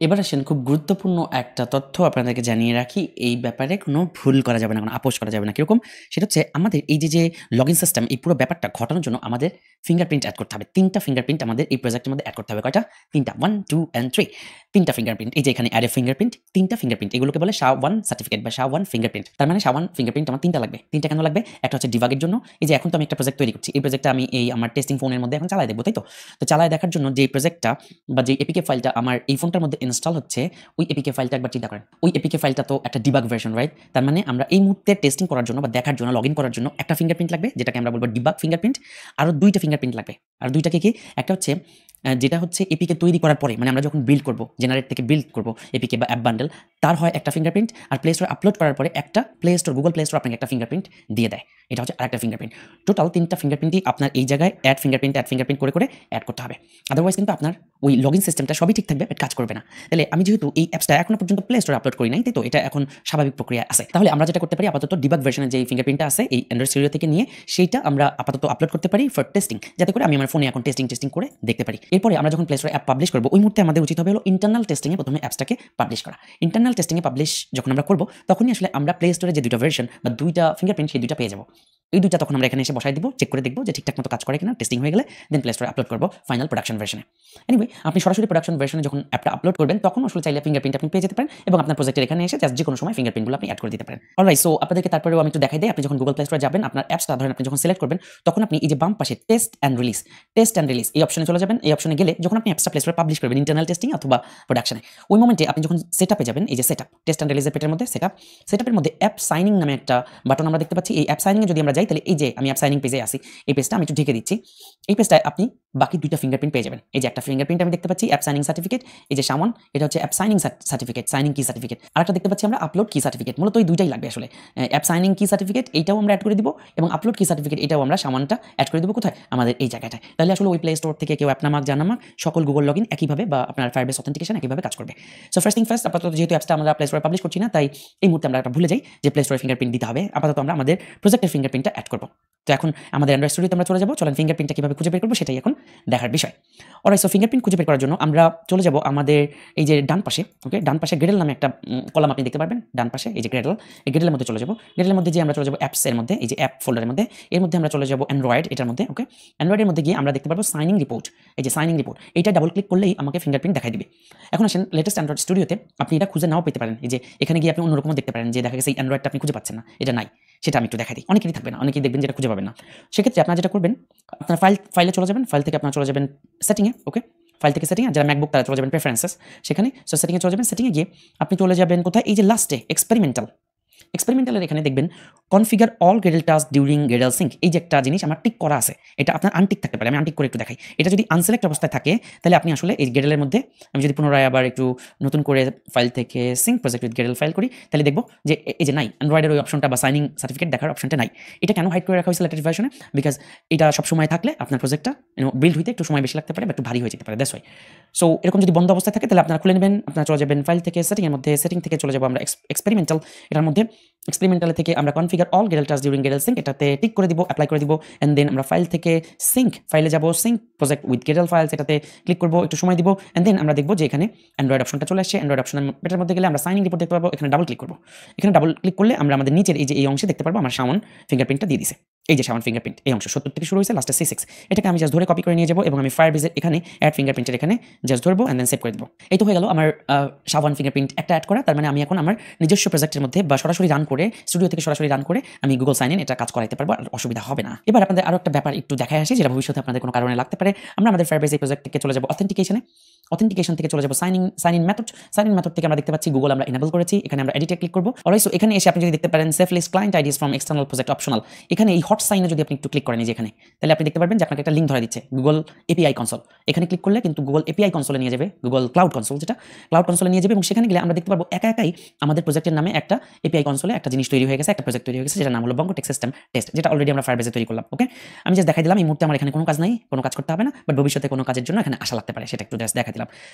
এবার আসেন খুব গুরুত্বপূর্ণ একটা তথ্য আপনাদেরকে জানিয়ে রাখি। এই ব্যাপারে কোনো ভুল করা যাবে না, কোনো আপোস করা যাবে না। কিরকম? সেটা হচ্ছে আমাদের এই যে লগইন সিস্টেম এই পুরো ব্যাপারটা ঘটানোর জন্য আমাদের ফিঙ্গারপ্রিন্ট এড করতে হবে। ৩ টা ফিঙ্গারপ্রিন্ট আমাদের এই প্রজেক্টের মধ্যে এড করতে হবে। কয়টা? ৩ টা। 1, 2 অ্যান্ড 3 ৩ টা ফিঙ্গারপ্রিন্ট। এই যে এখানে এড এ ফিঙ্গারপ্রিন্ট, ৩ টা ফিঙ্গারপ্রিন্ট। এগুলোকে বলে SHA-1 সার্টিফিকেট বা SHA-1 ফিঙ্গারপ্রিন্ট। তার মানে SHA-1 ফিঙ্গারপ্রিন্ট আমার ৩ টা লাগবে। ৩ টা কেন লাগবে? একটা হচ্ছে ডিবাগের জন্য। এই যে এখন তো আমি একটা প্রজেক্ট তৈরি করছি। এই প্রজেক্টটা আমি এই আমার টেস্টিং ফোনের মধ্যে এখন চালায় দেখব, তাই তো? তো চালায় দেখার জন্য যে প্রজেক্টটা বা যে এপিকে ফাইলটা আমার এই ফোনটার মধ্যে ইনস্টল হচ্ছে, ওই এপিকে ফাইলটা একবার চিন্তা করেন। ওই এপিকে ফাইলটা তো একটা ডিবাগ ভার্সন, রাইট? তার মানে আমরা এই মুহূর্তে টেস্টিং করার জন্য বা দেখার জন্য, লগইন করার জন্য একটা ফিঙ্গারপ্রিন্ট লাগবে, যেটাকে আমরা বলবো ডিবাগ ফিঙ্গারপ্রিন্ট। আরো ২ টা ফিঙ্গারপ্রিন্ট লাগবে। আর ২ টাকে কি? একটা হচ্ছে যেটা হচ্ছে এপিকে তৈরি করার পরে, মানে আমরা যখন বিল্ড করব, জেনারেট থেকে বিল্ড করব এপিকে বা অ্যাপ বান্ডেল, তার হয় একটা ফিঙ্গারপ্রিন্ট। আর প্লে স্টোরে আপলোড করার পরে একটা play store, Google play store আপনাকে একটা ফিঙ্গারপ্রিন্ট দিয়ে দেয়। এটা হচ্ছে আরেকটা ফিঙ্গারপ্রিন্ট। টোটাল ৩ টা ফিঙ্গারপ্রিন্টই আপনার এই জায়গায় অ্যাড ফিঙ্গারপ্রিন্ট করে অ্যাড করতে হবে। আদারওয়াইজ কিন্তু আপনার ওই লগইন সিস্টেমটা সবই ঠিক থাকবে, বাট কাজ করবে না। তাহলে আমি যেহেতু এই অ্যাপসটা এখনো পর্যন্ত প্লে স্টোরে আপলোড করি নাই, তাই তো এটা এখন স্বাভাবিক প্রক্রিয়া আছে। তাহলে আমরা যেটা করতে পারি, আপাতত ডিবাগ ভার্সনের যে ফিঙ্গারপ্রিন্টটা আছে এই অ্যান্ড্রয়েড স্টুডিও থেকে নিয়ে সেইটা আমরা আপাতত আপলোড করতে পারি ফর টেস্টিং, যাতে করে আমি আমার ফোনে এখন টেস্টিং করে দেখতে পারি। এরপরে আমরা যখন প্লে স্টোরে অ্যাপ পাবলিশ করব, ওই মুহূর্তে আমাদের উচিত হবে হলো ইন্টারনাল টেস্টিংয়ে প্রথমে অ্যাপসটাকে পাবলিশ করা। ইন্টারনাল টেস্টিংয়ে পাবলিশ যখন আমরা করব, তখনই আসলে আমরা প্লে স্টোরে যে ২টা ভার্সন বা ২টা ফিঙ্গারপ্রিন্ট, সেই ২টা পেয়ে যাব। এই ২টা তখন আমরা এখানে এসে বসায় দিব, চেক করে দেখব যে ঠিকঠাক মতো কাজ করে কিনা। টেস্টিং হয়ে গেলে দেন প্লে স্টোরে আপলোড করব ফাইনাল প্রোডাকশন ভার্সনে। এনিওয়ে, আপনি সরাসরি প্রোডাকশন ভার্সনে যখন অ্যাপটা আপলোড করবেন, তখন আসলে চাইলে ফিঙ্গারপ্রিন্ট আপনি পেয়ে যেতে পারেন এবং আপনার প্রজেক্টের এখানে এসে জাস্ট যেকোনো সময় ফিঙ্গারপ্রিন্টগুলো আপনি অ্যাড করে দিতে পারেন। অলরাইট, সো আপনাদেরকে তারপরেও আমি একটু দেখাই দেই। আপনি যখন গুগল প্লে স্টোরে যাবেন, আপনার অ্যাপসটা ধরেন আপনি যখন সিলেক্ট করবেন, তখন আপনি এই যে বাম পাশে টেস্ট অ্যান্ড রিলিজ এই অপশনে চলে যাবেন। এই অপশনে গেলে যখন আপনি অ্যাপসটা প্লে স্টোরে পাবলিশ করবেন ইন্টারনাল টেস্টিং অথবা প্রোডাকশনে, ওই মোমেন্টে আপনি যখন সেটআপে যাবেন, এই যে সেটআপ, টেস্ট অ্যান্ড রিলিজের পেটের মধ্যে সেটআপের মধ্যে অ্যাপ সাইনিং নামে একটা বাটন আমরা দেখতে পাচ্ছি। এই অ্যাপ সাইনিং এ যদি আমরা যাই, তাহলে এই যে আমি অ্যাপ সাইনিং পেজে আছি, এই পেজটা আমি একটু ঢেকে দিচ্ছি। এই পেজটায় আপনি বাকি ২টা ফিঙ্গারপ্রিন্ট পেয়ে যাবেন। এই যে একটা ফিঙ্গারপ্রিন্ট আমি দেখতে পাচ্ছি অ্যাপ সাইনিং সার্টিফিকেট, এই যে SHA-1, এটা হচ্ছে অ্যাপ সাইনিং সার্টিফিকেট, সাইনিং কি সার্টিফিকেট। আরেকটা দেখতে পাচ্ছি আমরা আপলোড কি সার্টিফিকেট। মূলত এই ২টাই লাগবে আসলে। অ্যাপ সাইনিং কি সার্টিফিকেট এইটাও আমরা অ্যাড করে দিব এবং আপলোড কি সার্টিফিকেট এটাও আমরা SHA-1টা অ্যাড করে দিব। কোথায়? আমাদের এই জায়গাটায়। তাহলে আসলে ওই প্লে স্টোর থেকে কেউ অ্যাপ নামাক, যা নামাক, সকল গুগল লগইন একইভাবে বা আপনার ফায়ারবেস অথেন্টিকেশন একইভাবে কাজ করবে। সো ফার্স্ট থিং ফার্স্ট, আপাতত যেহেতু অ্যাপসটা আমরা প্লে স্টোরে পাবলিশ করছি না, তাই এই মুহূর্তে আমরা ভুলে যাই যে প্লে স্টোরে ফিঙ্গারপ্রিন্ট দিতে হবে। আপাতত আমরা আমাদের প্রজেক্টের ফিঙ্গারপ্রিন্টটা অ্যাড করব। তো এখন আমাদের অ্যান্ড্রয়েড স্টুডিওতে আমরা চলে যাব। চলেন ফিঙ্গারপ্রিন্টটা কিভাবে খুঁজে বের করব সেটাই এখন দেখার বিষয়। অলরাইট, সো ফিঙ্গারপ্রিন্ট খুঁজে বের করার জন্য আমরা চলে যাব আমাদের এই যে ডান পাশে, ওকে, ডান পাশে গ্রেডেল নামে একটা কলাম আপনি দেখতে পারবেন। ডান পাশে এই যে গ্রেডেল, এই গ্রেডেলের মধ্যে চলে যাব। গ্রেডেলের মধ্যে যে আমরা চলে যাব অ্যাপস এর মধ্যে, এই যে অ্যাপ ফোল্ডারের মধ্যে, এর মধ্যে আমরা চলে যাব অ্যান্ড্রয়েড, এটার মধ্যে, ওকে। অ্যান্ড্রয়েডের মধ্যে গিয়ে আমরা দেখতে পারবো সাইনিং রিপোর্ট। এই যে সাইনিং রিপোর্ট, এইটা ডাবল ক্লিক করলেই আমাকে ফিঙ্গারপ্রিন্ট দেখাই দিবে। এখন আসেন লেটেস্ট অ্যান্ড্রয়েড স্টুডিওতে আপনি এটা খুঁজে নাও পেতে পারেন। এই যে এখানে গিয়ে আপনি অন্যরকমও দেখতে পারেন যে দেখা গেছে এই অ্যান্ড্রয়েডটা আপনি খুঁজে পাচ্ছেন না, এটা নাই। সেটা আমি একটু দেখাই দিই। অনেকেরই থাকবে না, অনেকেই দেখবেন যেটা খুঁজে পাবেন না। সেক্ষেত্রে আপনারা যেটা করবেন, আপনার ফাইলে চলে যাবেন। ফাইল থেকে আপনারা চলে যাবেন সেটিংয়ে, ওকে। ফাইল থেকে সেটিংয়ে, যারা ম্যাকবুক তারা চলে যাবেন প্রেফারেন্সেস, সেখানে। সো সেটিংয়ে চলে যাবেন। সেটিংয়ে গিয়ে আপনি চলে যাবেন কোথায়? এই যে লাস্টে এক্সপেরিমেন্টালের এখানে দেখবেন configure all Gradle task during Gradle sync, এই যে একটা জিনিস আমার টিক করা আছে, এটা আপনার আনটিক থাকতে পারে। আমি আনটিক করে একটু দেখাই। এটা যদি আনসিলেক্ট অবস্থায় থাকে, তাহলে আপনি আসলে এই গ্রেডেলের মধ্যে, আমি যদি পুনরায় আবার একটু নতুন করে ফাইল থেকে sync project with Gradle file করি, তাহলে দেখব যে এই যে নাই, অ্যান্ড্রয়েডের ওই অপশনটা বা সাইনিং সার্টিফিকেট দেখার অপশনটা নাই। এটা কেন হাইড করে রাখা হয়েছে লেটেস্ট ভার্সনে? বিকজ এটা সবসময় থাকলে আপনার প্রজেক্টটা বিল্ড হইতে একটু সময় বেশি লাগতে পারে বা একটু ভারী হয়ে যেতে পারে, দ্যাটস ওয়াই। সো এরকম যদি বন্ধ অবস্থায় থাকে, তাহলে আপনারা খুলে নেবেন। আপনারা চলে যাবেন ফাইল থেকে সেটিংয়ের মধ্যে, সেটিং থেকে চলে যাবো আমরা এক্সপেরিমেন্টাল, এটার মধ্যে এক্সপেরিমেন্টাল থেকে আমরা configure all Gradle task during Gradle sync এটাতে টিক করে দিব, অ্যাপ্লাই করে দিব। এন্ড দেন আমরা ফাইল থেকে সিঙ্ক ফাইলে যাব, sync project with Gradle files এটাতে ক্লিক করব, একটু সময় দিব। এন্ড দেন আমরা দেখব যে এখানে অ্যান্ড্রয়েড অপশনটা চলে আসছে। অ্যান্ড্রয়েড অপশনের মধ্যে গেলে আমরা সাইনিং রিপোর্ট দেখতে পাবো। এখানে ডাবল ক্লিক করব। এখানে ডাবল ক্লিক করলে আমরা আমাদের নিচের এই যে এই অংশে দেখতে পারবো আমার SHA-1 ফিঙ্গারপ্রিন্টটা দিয়ে দিছে। এই যে SHA-1 ফিঙ্গারপ্রিন্ট, এই অংশ 70 থেকে শুরু হয়েছে, লাস্টে C6। এটাকে আমি জাস্ট ধরে কপি করে নিয়ে যাব এবং আমি ফায়ারবেজের এখানে অ্যাড ফিঙ্গারপ্রিন্টের এখানে জাস্ট ধরবো এন্ড দেন সেভ করে দিব। এই তো হয়ে গেল আমার SHA-1 ফিঙ্গারপ্রিন্ট একটা অ্যাড করা। তার মানে আমি এখন আমার নিজস্ব প্রজেক্টের মধ্যে বা সরাসরি রান করে, স্টুডিও থেকে সরাসরি রান করে আমি গুগল সাইন ইন এটা কাজ করাইতে পারবো, আর অসুবিধা হবে না। এবার আপনাদের আরো একটা ব্যাপার একটু দেখায় আসি, যেটা ভবিষ্যতে আপনাদের কোনো কারণে লাগতে পারে। আমরা আমাদের ফায়ারবেজ এই প্রজেক্ট থেকে চলে যাব অথেন্টিকেশন থেকে চলে যাব সাইন ইন মেথড থেকে আমরা দেখতে পাচ্ছি গুগল আমরা এনেবল করেছি। এখানে আমরা এডিটে ক্লিক করব। অলরাইট, সো এখানে এসে আপনি যদি দেখতে পারেন safe list client IDs from external project optional, এখানে এই হট সাইনে যদি আপনি একটু ক্লিক করেন, এখানে, তাহলে আপনি দেখতে পারবেন যে আপনাকে একটা লিঙ্ক ধরা দিচ্ছে গুগল এপিআই কনসোল। এখানে ক্লিক করলে কিন্তু গুগল এপিআই কনসোলে নিয়ে যাবে, গুগল ক্লাউড কনসোল, যেটা ক্লাউড কনসোলে নিয়ে যাবে। এবং সেখানে গেলে আমরা দেখতে পারবো একাই আমাদের প্রজেক্টের নামে একটা এপিআই কনসোলে একটা জিনিস তৈরি হয়ে গেছে, একটা প্রজেক্ট তৈরি হয়ে গেছে, যেটা নাম হলো বঙ্গ টেক সিস্টেম টেস্ট, যেটা অলরেডি আমরা ফায়ারবেজে তৈরি করলাম, ওকে। আমি জাস্ট দেখাই দিলাম। এই মুহূর্তে আমার এখানে কোনো কাজ নাই, কোনো কাজ করতে হবে না, বাট ভবিষ্যতে কোনো কাজের জন্য এখানে আশা লাগতে পারে, সেটা একটু জাস্ট দেখা দিলাম। দিলাম।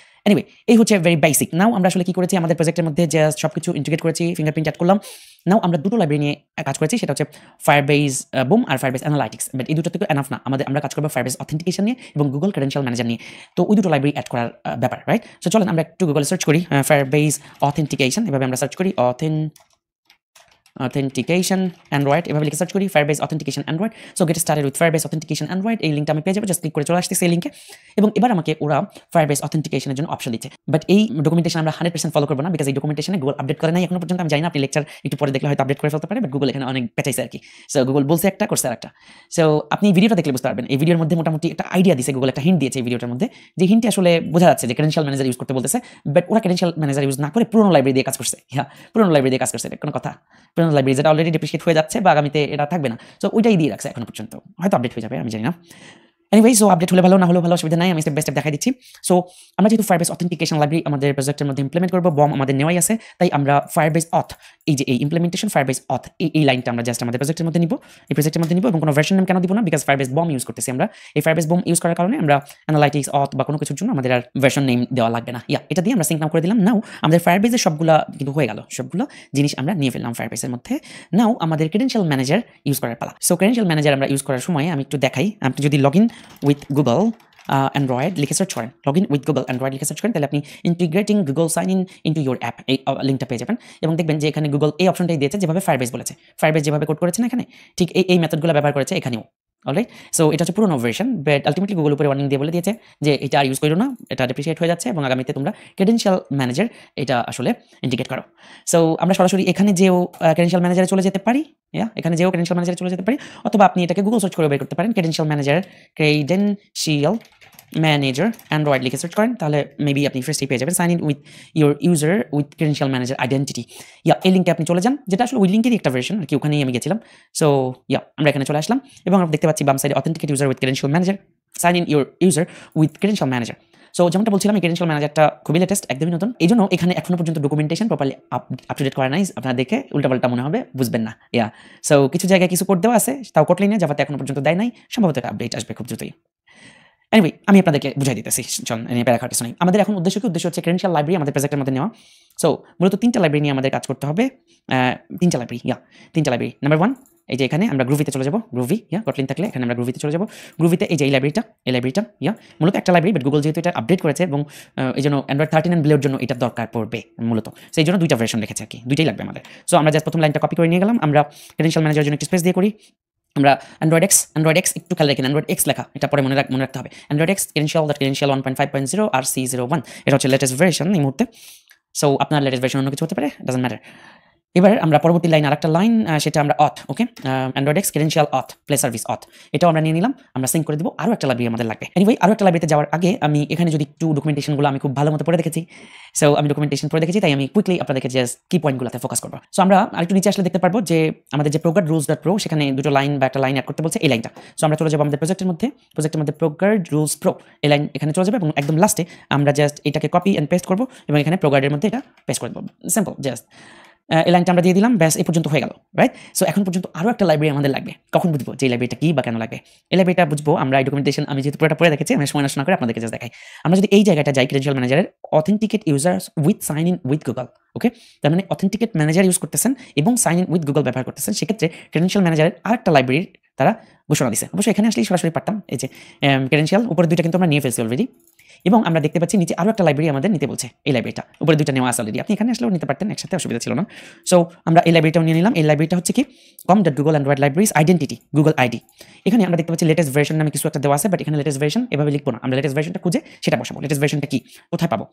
এনিওয়ে এই হচ্ছে ভেরি বেসিক। নাও আমরা আসলে কি করেছি আমাদের প্রজেক্টের মধ্যে জাস্ট সবকিছু ইন্টিগ্রেট করেছি, ফিঙ্গারপ্রিন্ট অ্যাড করলাম। নাও আমরা দুটো লাইব্রেরি নিয়ে কাজ করেছি, সেটা হচ্ছে Firebase বুম আর Firebase অ্যানালাইটিক্স। বাট এই দুটো থেকে এনাফ না, আমরা কাজ করবো Firebase অথেন্টিকেশন নিয়ে এবং গুগল ক্রেডেনশিয়াল ম্যানেজার নিয়ে। তো ওই দুটো লাইব্রেরি অ্যাড করার ব্যাপার, রাইট? সো চলেন আমরা একটু গুগলে সার্চ করি Firebase অথেন্টিকেশন, এভাবে আমরা সার্চ করি authentication Android, এভাবে লিখে সার্চ করি Firebase authentication Android। So get started with Firebase authentication Android, এই লিঙ্কটা আমি পেয়ে যাবো, জাস্ট ক্লিক করে চলে আসতেছি এই লিঙ্কে। এবং এবার আমাকে ওরা Firebase authentication-এর জন্য অপশন দিচ্ছে, বাট এই ডকুমেন্টেশন আমরা 100% ফলো করবো না, বিকজ এই ডকুমেন্টেশনে গুগল আপডেট করে নাই এখনো পর্যন্ত। আমি জানি না, আপনি লেকচার একটু পরে দেখলে হয়তো আপডেট করে ফেলতে পারে, বাট গুগল এখানে অনেক পেঁচাইছে আর কি। সো গুগল বলছে একটা, করছে আর একটা। সো আপনি ভিডিওটা দেখলে বুঝতে পারবেন, এই ভিডিওর মধ্যে মোটামুটি একটা আইডিয়া দিয়েছে গুগল, একটা হিন্ট দিয়েছে এই ভিডিওটার মধ্যে, যে হিন্টে আসলে বোঝা যাচ্ছে যে ক্রেডেনশিয়াল ম্যানেজার ইউজ করতে বলতেছে, বাট ওরা ক্রেডেনশিয়াল ম্যানেজার ইউজ না করে পুরোনো লাইব্রেরি দিয়ে কাজ করছে। হ্যাঁ, পুরোনো লাইব্রেরি দিয়ে কাজ করছে, এটা কোনো কথা? পুরোনো লাইব্রেরি যেটা অলরেডি ডেপ্রিসিয়েট হয়ে যাচ্ছে বা আগামীতে এটা থাকবে না, সো ওইটাই দিয়ে রাখছে এখনো পর্যন্ত, হয়তো আপডেট হয়ে যাবে, আমি জানি না। এনিওয়ে, সো আপডেট হলে ভালো, না হলেও ভালো, অসুবিধা নাই, আমি স্টেপ বাই স্টেপ দেখাই দিচ্ছি। সো আমরা যেহেতু Firebase অথেন্টিকেশন লাইব্রেরি আমাদের প্রজেক্টের মধ্যে ইমপ্লিমেন্ট করবো, বম আমাদের নেওয়াই আছে, তাই আমরা Firebase অথ, এই যে এই ইমপ্লিমেন্টেশন Firebase অথ, এই লাইনটা আমরা জাস্ট আমাদের প্রজেক্টের মধ্যে নিব, এই প্রজেক্টের মধ্যে নিব। এবং কোনো ভার্সন নেম কেন দিব না, বিকজ Firebase বম ইউজ করতেছি আমরা। এই Firebase বম ইউজ করার কারণে আমরা অ্যানালাইটিক্স অথ বা কোনো কিছুর জন্য আমাদের আর ভার্সন নেম দেওয়া লাগবে না। এটা দিয়ে আমরা সিঙ্ক নাও করে দিলাম। নাও আমাদের Firebase-এর সবগুলা কিন্তু হয়ে গেল, সবগুলো জিনিস আমরা নিয়ে ফেললাম Firebase-এর মধ্যে। নাও আমাদের ক্রেডেনশিয়াল ম্যানেজার ইউজ করার পালা। সো ক্রেডেনশিয়াল ম্যানেজার আমরা ইউজ করার সময় আমি একটু দেখাই, আপনি যদি log in with Google Android লিখে সার্চ করেন, log in with Google Android লিখে সার্চ করেন, তাহলে আপনি integrating Google sign in into your app এই লিঙ্কটা পেয়ে যাবেন। এবং দেখবেন যে এখানে গুগল এই অপশনটাই দিয়েছে, যেভাবে Firebase বলেছে, Firebase যেভাবে কোড করেছে না এখানে, ঠিক এই মেথডগুলো ব্যবহার করেছে এখানেও। অলরাইট, সো এটা হচ্ছে পুরোনো ভার্সন, বাট আলটিমেটলি গুগল উপরে ওয়ার্নিং দিয়ে বলে দিয়েছে যে এটা আর ইউজ করো না, এটা ডেপ্রিসিয়েট হয়ে যাচ্ছে এবং আগামীতে তোমরা ক্রেডেনশিয়াল ম্যানেজার এটা আসলে ইন্টিগ্রেট করো। সো আমরা সরাসরি এখানে যেও ক্রেডেনশিয়াল ম্যানেজারে চলে যেতে পারি, এখানে যেও ক্রেডেনশিয়াল ম্যানেজারে চলে যেতে পারি, অথবা আপনি এটাকে গুগল সার্চ করে বের করতে পারেন, ক্রেডেনশিয়াল ম্যানেজার অ্যান্ড্রয়েড লিখে সার্চ করেন, তাহলে মেবি আপনি ফার্স্টেই পেয়ে যাবেন sign in with your user with credential manager identity. এই লিঙ্কে আপনি চলে যান, যেটা আসলে ওই লিঙ্কেরই একটা ভার্সন আর কি, ওখানেই আমি গেছিলাম। সো আমরা এখানে চলে আসলাম এবং আমরা দেখতে পাচ্ছি বাম সাইডে authenticate user with credential manager, sign in your user with credential manager. So যেমনটা বলছিলাম, এই ক্রেডেনশিয়াল ম্যানেজারটা খুবই লেটেস্ট, একদমই নতুন, এই জন্য এখানে এখনো পর্যন্ত documentation properly up to date করা নাই। আপনারা দেখে উল্টাপাল্টা মনে হবে, বুঝবেন না। সো কিছু জায়গায় কিছু কোড দেওয়া আছে, তাও কোটলিনে জাভাতে এখনো পর্যন্ত দেয় নাই, সম্ভবত আপডেট আসবে খুব দ্রুতই। এনিওয়ে, আমি আপনাদেরকে বুঝাই দিতেছি, চল এনে প্যারা খাওয়ার কিছু নেই। আমাদের এখন উদ্দেশ্য হচ্ছে ক্রেডেনশিয়াল লাইব্রেরি আমাদের প্রজেক্টের মধ্যে নেওয়া। সো মূলত 3টা লাইব্রেরি নিয়ে আমাদের কাজ করতে হবে, 3টা লাইব্রেরি। নাম্বার 1, এই যে এখানে আমরা গ্রুভিতে চলে যাবো, গ্রুভি, কটলিন থাকলে এখানে আমরা গ্রুভিতে চলে যাবো। গ্রুভিতে এই যে এই লাইব্রেরিটা মূলত একটা লাইব্রেরি, বাট গুগল যেহেতু এটা আপডেট করেছে এবং এই জন্য অ্যান্ড্রয়েড 13 এন্ড বেলের জন্য এটা দরকার পড়বে মূলত, সেই জন্য 2টা ভার্সন রেখেছে আর কি, 2টাই লাগবে আমাদের। সো আমরা জাস্ট প্রথম লাইনটা কপি করে নিয়ে গেলাম, আমরা ক্রেডেনশিয়াল ম্যানেজারের জন্য একটু স্পেস দিয়ে করি, আমরা অ্যান্ড্রয়েড এক্স একটু খেয়াল রাখেন, অ্যান্ড্রয়েড এক্স লেখা, এটা পরে মনে রাখতে হবে। অ্যান্ড্রয়েড এক্স ক্রেডেনশিয়াল 1.5.0 আর C01, এটা হচ্ছে লেটেস্ট ভার্সন এই মুহূর্তে। সো আপনার লেটেস্ট ভার্সন অন্য কিছু হতে পারে, ডাজন্ট ম্যাটার। এবার আমরা পরবর্তী লাইন, আরেকটা লাইন, সেটা আমরা auth, okay, android X credential auth play service auth, এটাও আমরা নিয়ে নিলাম, আমরা সিঙ্ক করে দিব। আরও একটা লাইব্রেরি আমাদের লাগবে। এনিওয়ে, আরও একটা লাইব্রেরিতে যাওয়ার আগে আমি এখানে যদি একটু ডকুমেন্টেশনগুলো আমি খুব ভালো মতো পড়ে দেখেছি, সো আমি ডকুমেন্টেশন পড়ে দেখেছি, তাই আমি কুইকলি আপনাদেরকে জাস্ট কি পয়েন্টগুলোতে ফোকাস করবো। সো আমরা আরেকটু নিচে আসলে দেখতে পারবো যে আমাদের যে প্রোগ্রাম রুলস ডট প্রো, সেখানে দুটো লাইন বা একটা লাইন অ্যাড করতে বলছে, এই লাইনটা। সো আমরা চলে যাবো আমাদের প্রজেক্টের মধ্যে প্রোগ্রাম রুলস প্রো, এই লাইন এখানে চলে যাবে এবং একদম লাস্টে আমরা জাস্ট এটাকে কপি অ্যান্ড পেস্ট করবো এবং এখানে প্রোগ্রামের মধ্যে এটা পেস্ট করে দেবো, সিম্পল, জাস্ট এই লাইনটা আমরা দিয়ে দিলাম, ব্যাস এই পর্যন্ত হয়ে গেল, রাইট? সো এখন পর্যন্ত আরও একটা লাইব্রেরি আমাদের লাগবে। কখন বুঝবো যে এই লাইব্রেরিটা কি বা কেন লাগবে? এই লাইব্রেরিটা বুঝবো আমরা এই ডকুমেন্টেশন, আমি যেহেতু পুরোটা পড়ে দেখেছি, আমি সময় নষ্ট না করে আপনাদেরকে জাস্ট দেখাই। আমরা যদি এই জায়গাটা যাই, ক্রেডেনশিয়াল ম্যানেজারের authenticate users with sign in with Google, okay, তার মানে অথেন্টিকেট ম্যানেজার ইউজ করতেছেন এবং সাইন ইন উইথ গুগল ব্যবহার করতেছেন, সেক্ষেত্রে ক্রেডেনশিয়াল ম্যানেজারের আরেকটা লাইব্রেরির তারা ঘোষণা দিছে। অবশ্যই এখানে আসলেই সরাসরি পারতাম, এই যে ক্রেডেনশিয়াল, উপরে 2টা কিন্তু আমরা নিয়ে ফেলছি অলরেডি, এবং আমরা দেখতে পাচ্ছি নিচে আরও একটা লাইব্রেরি আমাদের নিতে বলছে, এই লাইব্রেরিটা, উপরে 2টা নেওয়া আছে অলরেডি, আপনি এখানে আসলেও নিতে পারতেন একসাথে, অসুবিধা ছিল না। সো আমরা এই লাইব্রেরিটাও নিয়ে নিলাম। এই লাইব্রেরিটা হচ্ছে কি, com.google android libraries identity Google ID. এখানে আমরা দেখতে পাচ্ছি লেটেস্ট ভার্সন নামে কিছু একটা দেওয়া আছে, বাট এখানে লেটেস্ট ভার্সন এভাবে লিখবো না, আমরা লেটেস্ট ভার্সনটা খুঁজে সেটা বসাবো। লেটেস্ট ভার্সনটা কি, কোথায় পাবো?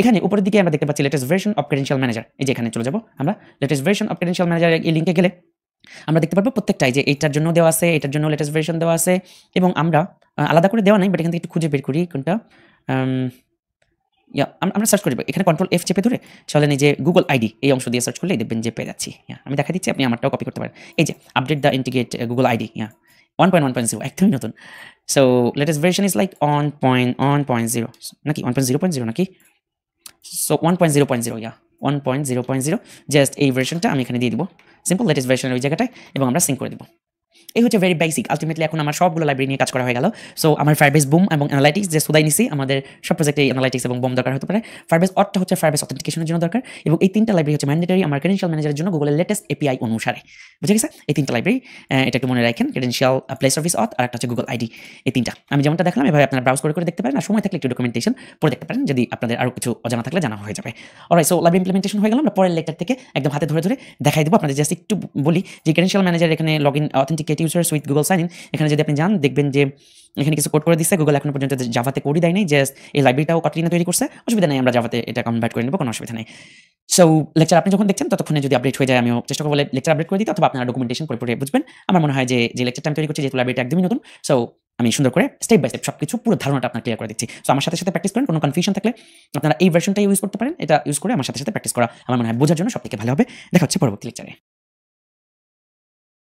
এখানে উপরের দিকে আমরা দেখতে পাচ্ছি latest version of credential manager, এই যে এখানে চলে যাবো আমরা, latest version of credential manager এই লিঙ্কে গেলে আমরা দেখতে পারবো প্রত্যেকটাই যে এইটার জন্য দেওয়া আছে, এটার জন্য লেটেস্ট ভার্সন দেওয়া আছে, এবং আমরা আলাদা করে দেওয়া নাই, বাট এখান থেকে একটু খুঁজে বের করি কোনটা। আমরা সার্চ করব, এখানে কন্ট্রোল F চেপে ধরে চলেন এই যে গুগল আইডি, এই অংশ দিয়ে সার্চ করলেই দেখবেন যে পেয়ে যাচ্ছি। আমি দেখা দিচ্ছি, আপনি আমারটাও কপি করতে পারেন। এই যে update the integrate Google ID 1.1.0, একদমই নতুন। So latest version is like 1.0 নাকি 1.0.0 নাকি, সো 1.0.0, 1.0.0, জাস্ট এই ভার্সনটা আমি এখানে দিয়ে দিব, সিম্পল লেটেস্ট ভার্সনের ওই জায়গাটায়, এবং আমরা সিঙ্ক করে দিব। এই হচ্ছে ভেরি বেসিক। আল্টিমেটলি এখন আমার সবগুলো লাইব্রেরি নিয়ে কাজ করা হয়ে গেল। সো আমার Firebase বুম এবং অ্যানালাইটিক্স যে সুদাই নিছি, আমাদের সব প্রজেক্টে অ্যানালাইটিক্স এবং বুম দরকার হতে পারে। Firebase Auth টা হচ্ছে Firebase অথেন্টিকেশনের জন্য দরকার এবং এই 3টা লাইব্রেরি হচ্ছে ম্যান্ডেটরি আমার ক্রেডেনশিয়াল ম্যানেজারের জন্য গুগলের লেটেস্ট এপিআই অনুসারে। বুঝে গেছে? এই 3টা লাইব্রেরি এটা একটু মনে রাখেন, ক্রেডেনশিয়াল, প্লে সার্ভিস অথ আর একটা হচ্ছে গুগল আইডি। এই 3টা আমি যেমনটা দেখলাম এভাবে আপনারা ব্রাউজ করে দেখতে পারেন। আর সময় থাকলে একটু ডকুমেন্টেশন পড়ে দেখতে পারেন, যদি আপনাদের আরো কিছু অজানা থাকলে জানা হয়ে যাবে। অলরাইট, সো লাইব্রেরি ইমপ্লিমেন্টেশন হয়ে গেল। আমরা পরের লেকচার থেকে একদম হাতে ধরে দেখাই দেব। আপনাদের জাস্ট একটু বলি যে ক্রেডেনশিয়াল ম্যানেজার এখানে login authenticate users with Google sign in, এখানে যদি আপনি যান দেখবেন যে এখানে কিছু কোড করে দিচ্ছে। গুগল এখনো পর্যন্ত জাভাতে কোডই দেয় নাই, জাস্ট এই লাইব্রেরিটাও কটলিনে তৈরি করছে। অসুবিধা নেই, আমরা জাভাতে এটা কনভার্ট করে নেব, কোনো অসুবিধা নেই। সো লেকচার আপনি যখন দেখছেন ততক্ষণে যদি আপডেট হয়ে যায় আমিও চেষ্টা করব লেকচার আপডেট করে দিতে, অথবা আপনারা ডকুমেন্টেশন পড়ে বুঝবেন। আমার মনে হয় যে লেকচারটা আমি তৈরি করছি, যেহেতু লাইব্রেরিটা একদমই নতুন, সো আমি সুন্দর করে স্টেপ বাই স্টেপ সবকিছু পুরো ধারণাটা আপনার ক্লিয়ার করে দিচ্ছি। সো আমার সাথে প্র্যাকটিস করেন। কোনো কনফিউশন থাকলে আপনারা এই ভার্সনটা ইউজ করতে পারেন। এটা ইউজ করে আমার সাথে প্র্যাকটিস করা আমার মনে হয় বোঝার জন্য সবথেকে ভালো হবে। দেখা হচ্ছে পরবর্তী লেকচারে।